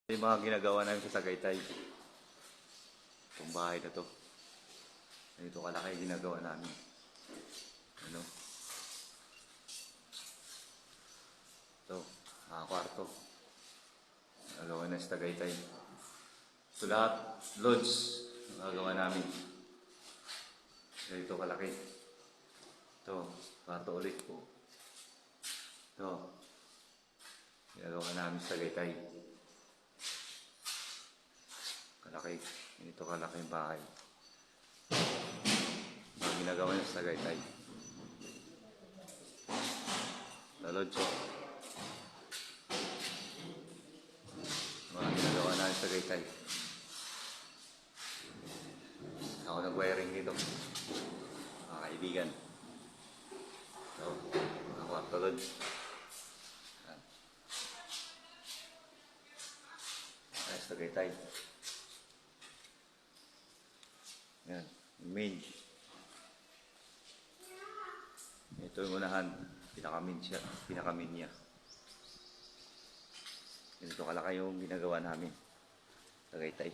Yung mga ginagawa namin sa Tagaytay. Itong bahay na to. Ganito kalaki ginagawa namin. Ano? Ito, mga kwarto. Nagawa na sa Tagaytay. Ito lahat, lodge. Nagawa namin. Ganito kalaki. Ito, kwarto ulit po. Ito. Ginagawa namin sa Tagaytay. Kalaki. Ganito kalaki yung bahay. Mga ginagawa niya sa Tagaytay. Lodge. Mga ginagawa namin sa Tagaytay. Ako nag-wiring dito. Mga kaibigan. So, mga kwarto lodge. Ay, sa Tagaytay. Yan, main. Ito yung unahan, pinakamin niya. Ganito kalaki yung ginagawa namin. Tagaytay.